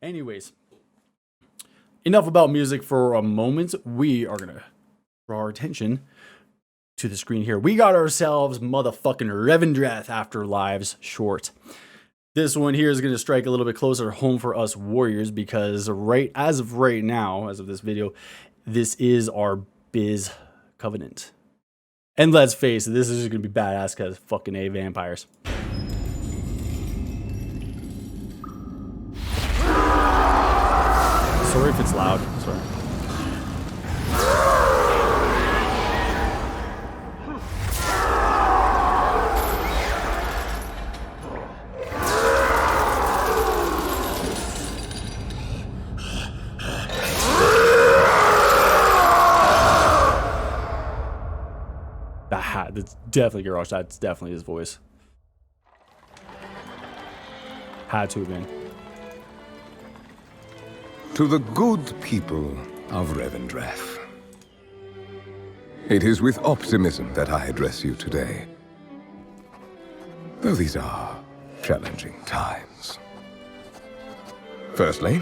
Anyways, enough about music for a moment. We are gonna draw our attention to the screen here. We got ourselves motherfucking Revendreth Afterlives short. This one here is going to strike a little bit closer home for us warriors because as of right now, as of this video, this is our Biz Covenant. And let's face it, this is going to be badass because fucking A vampires. Sorry if it's loud. Sorry. That's definitely Garrosh. That's definitely his voice. Had to have been. To the good people of Revendreth, it is with optimism that I address you today. Though these are challenging times. Firstly,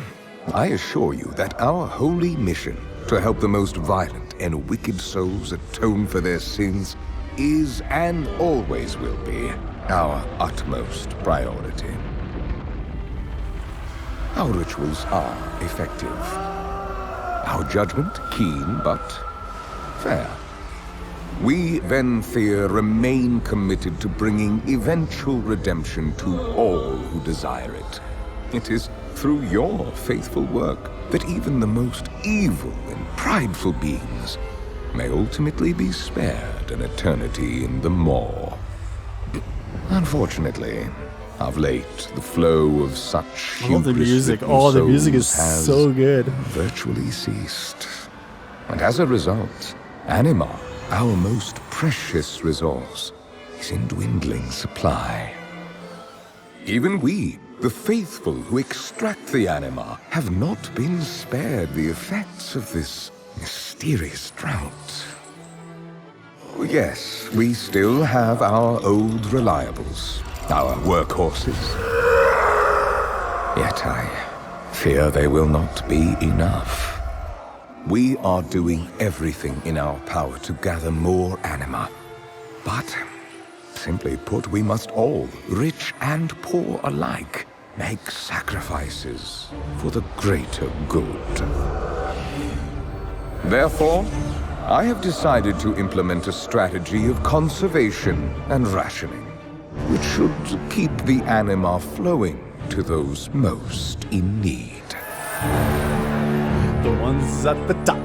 I assure you that our holy mission to help the most violent and wicked souls atone for their sins is and always will be our utmost priority. Our rituals are effective. Our judgment keen but fair. We, Venthyr, remain committed to bringing eventual redemption to all who desire it. It is through your faithful work that even the most evil and prideful beings may ultimately be spared an eternity in the maw. Unfortunately, of late, the flow of such I love the music. Oh, the music is so good. Virtually ceased. And as a result, anima, our most precious resource, is in dwindling supply. Even we, the faithful who extract the anima, have not been spared the effects of this mysterious drought. Yes, we still have our old reliables, our workhorses. Yet I fear they will not be enough. We are doing everything in our power to gather more anima. But, simply put, we must all, rich and poor alike, make sacrifices for the greater good. Therefore, I have decided to implement a strategy of conservation and rationing, which should keep the anima flowing to those most in need. The ones at the top.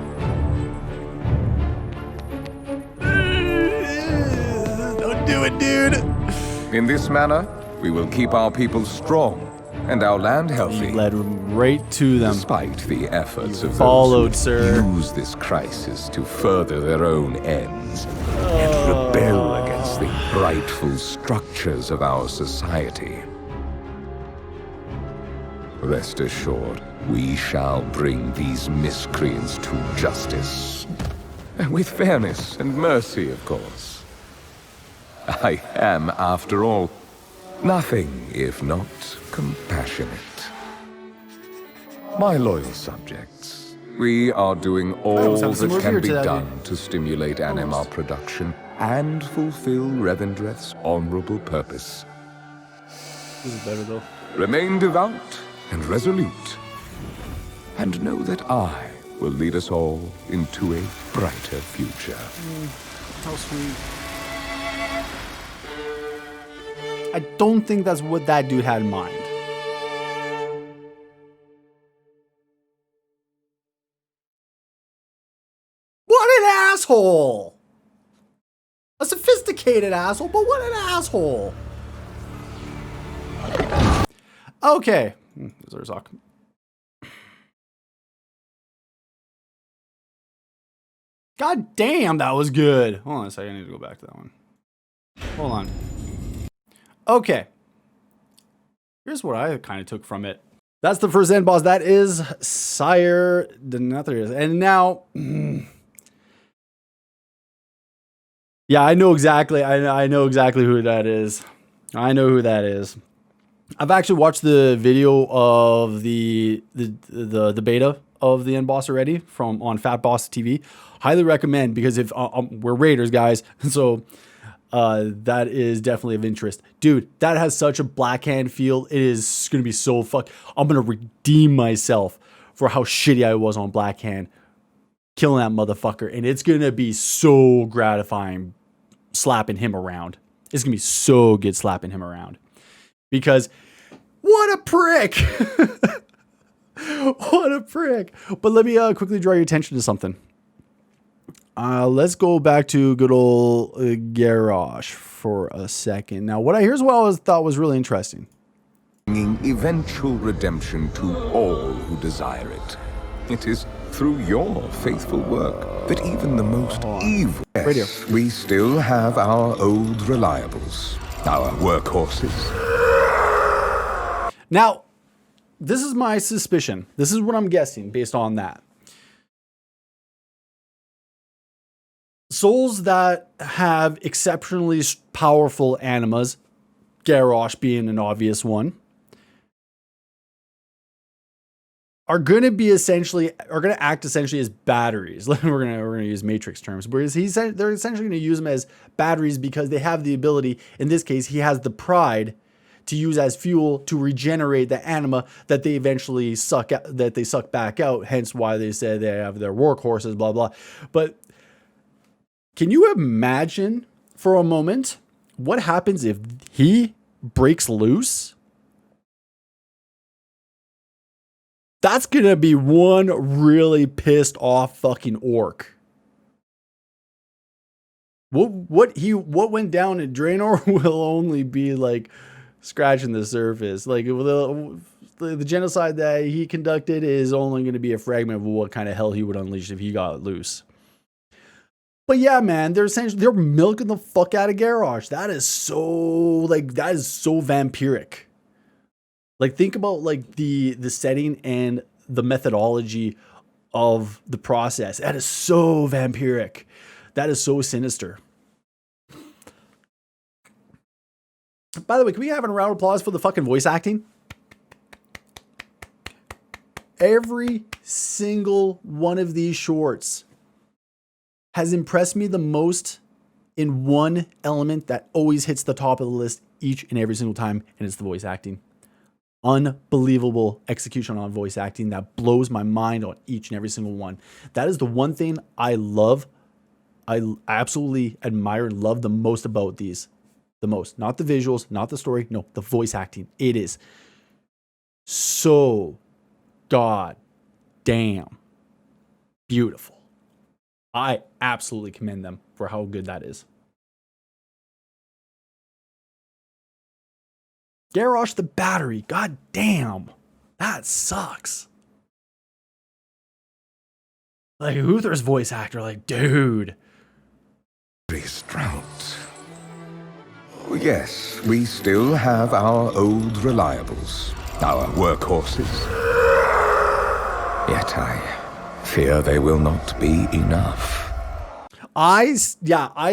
Don't do it, dude. In this manner, we will keep our people strong and our land healthy. You led right to them. Despite the efforts of Followed, those sir. who use this crisis to further their own ends and rebel against the rightful structures of our society. Rest assured, we shall bring these miscreants to justice. With fairness and mercy, of course. I am, after all, nothing if not compassionate. My loyal subjects, we are doing all that can be done to stimulate anima production and fulfill Revendreth's honorable purpose. This is better, though. Remain devout and resolute, and know that I will lead us all into a brighter future. How sweet. I don't think that's what that dude had in mind. What an asshole! A sophisticated asshole, but what an asshole! Okay. There's Zorzok. God damn, that was good. Hold on a second, I need to go back to that one. Hold on. Okay. Here's what I kind of took from it. That's the first end boss. That is Sire Denethrius. And now... yeah, I know exactly. I know exactly who that is. I know who that is. I've actually watched the video of the beta of the end boss already from on Fat Boss TV. Highly recommend, because if we're raiders, guys, so that is definitely of interest. Dude, that has such a Black Hand feel. It is going to be so I'm going to redeem myself for how shitty I was on Black Hand, killing that motherfucker. And it's going to be so gratifying slapping him around. It's going to be so good slapping him around. Because what a prick. What a prick. But let me quickly draw your attention to something. Let's go back to good old Garrosh for a second. Now, here's what I thought was really interesting. Bringing eventual redemption to all who desire it. It is through your faithful work that even the most evil... Yes, we still have our old reliables, our workhorses. Now, this is my suspicion. This is what I'm guessing based on that. Souls that have exceptionally powerful animas, Garrosh being an obvious one, are going to act essentially as batteries. We're going to use Matrix terms, whereas they're essentially going to use them as batteries because they have the ability. In this case, he has the pride to use as fuel to regenerate the anima that they eventually suck back out. Hence why they said they have their workhorses, blah blah. But can you imagine for a moment what happens if he breaks loose? That's gonna be one really pissed off fucking orc. What went down in Draenor will only be like scratching the surface. Like the genocide that he conducted is only going to be a fragment of what kind of hell he would unleash if he got loose. But yeah, man, they're milking the fuck out of Garrosh. That is so vampiric. Like, think about like the setting and the methodology of the process. That is so vampiric. That is so sinister. By the way, can we have a round of applause for the fucking voice acting? Every single one of these shorts has impressed me the most in one element that always hits the top of the list each and every single time, and it's the voice acting. Unbelievable execution on voice acting that blows my mind on each and every single one. That is the one thing I love. I absolutely admire and love the most about these. The most. Not the visuals, not the story. No, the voice acting. It is so god damn beautiful. I absolutely commend them for how good that is. Garrosh the battery. God damn. That sucks. Like, Uther's voice actor, like, dude. Strout. Yes, we still have our old reliables, our workhorses. Yet I fear they will not be enough. I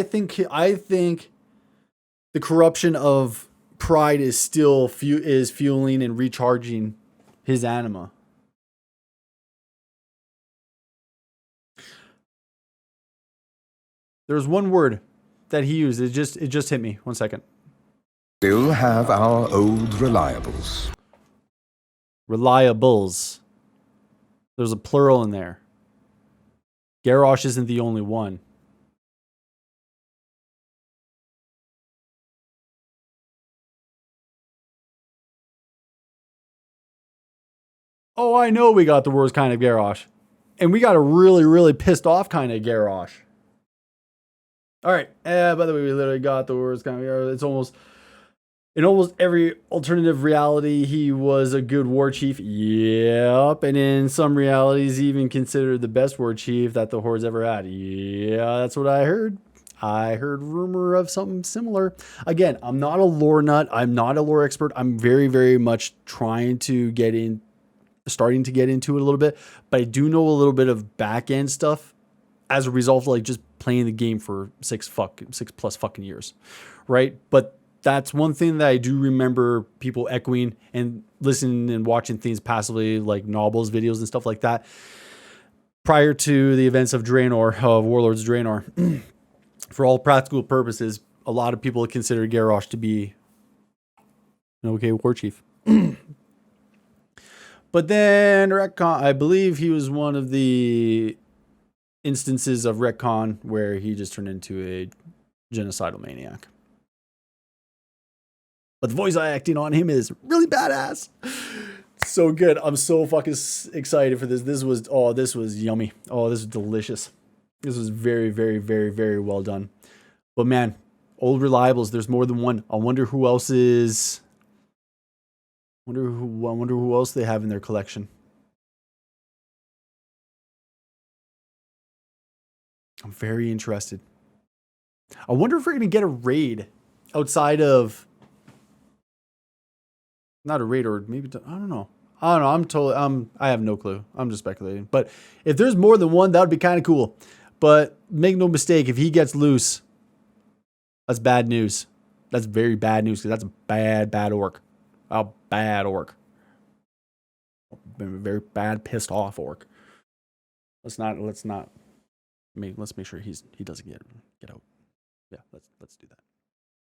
think the corruption of pride is still fueling and recharging his anima. There's one word that he used. It just hit me. 1 second. Still have our old reliables. Reliables. There's a plural in there. Garrosh isn't the only one. Oh, I know we got the worst kind of Garrosh. And we got a really, really pissed off kind of Garrosh. All right. By the way, we literally got the worst kind of Garrosh. It's almost... In almost every alternative reality, he was a good war chief. Yep. And in some realities, even considered the best war chief that the Horde's ever had. Yeah, that's what I heard. I heard rumor of something similar. Again, I'm not a lore nut. I'm not a lore expert. I'm very, very much starting to get into it a little bit. But I do know a little bit of back end stuff as a result of like just playing the game for six plus fucking years. Right? But That's one thing that I do remember people echoing and listening and watching things passively, like Nobble's videos and stuff like that, prior to the events of Draenor, of Warlords Draenor. For all practical purposes, a lot of people consider Garrosh to be an okay war chief. But then retcon, I believe he was one of the instances of retcon where he just turned into a genocidal maniac. But the voice acting on him is really badass. So good. I'm so fucking excited for this. This was yummy. Oh, this was delicious. This was very, very, very, very well done. But man, old reliables, there's more than one. I wonder who else is... I wonder who else they have in their collection. I'm very interested. I wonder if we're going to get a raid outside of... Not a raid, or maybe... I don't know. I have no clue. I'm just speculating. But if there's more than one, that would be kind of cool. But make no mistake, if he gets loose, that's bad news. That's very bad news, because that's a bad orc. A bad orc. A very bad, pissed off orc. Let's make sure he doesn't get out. Yeah, let's do that.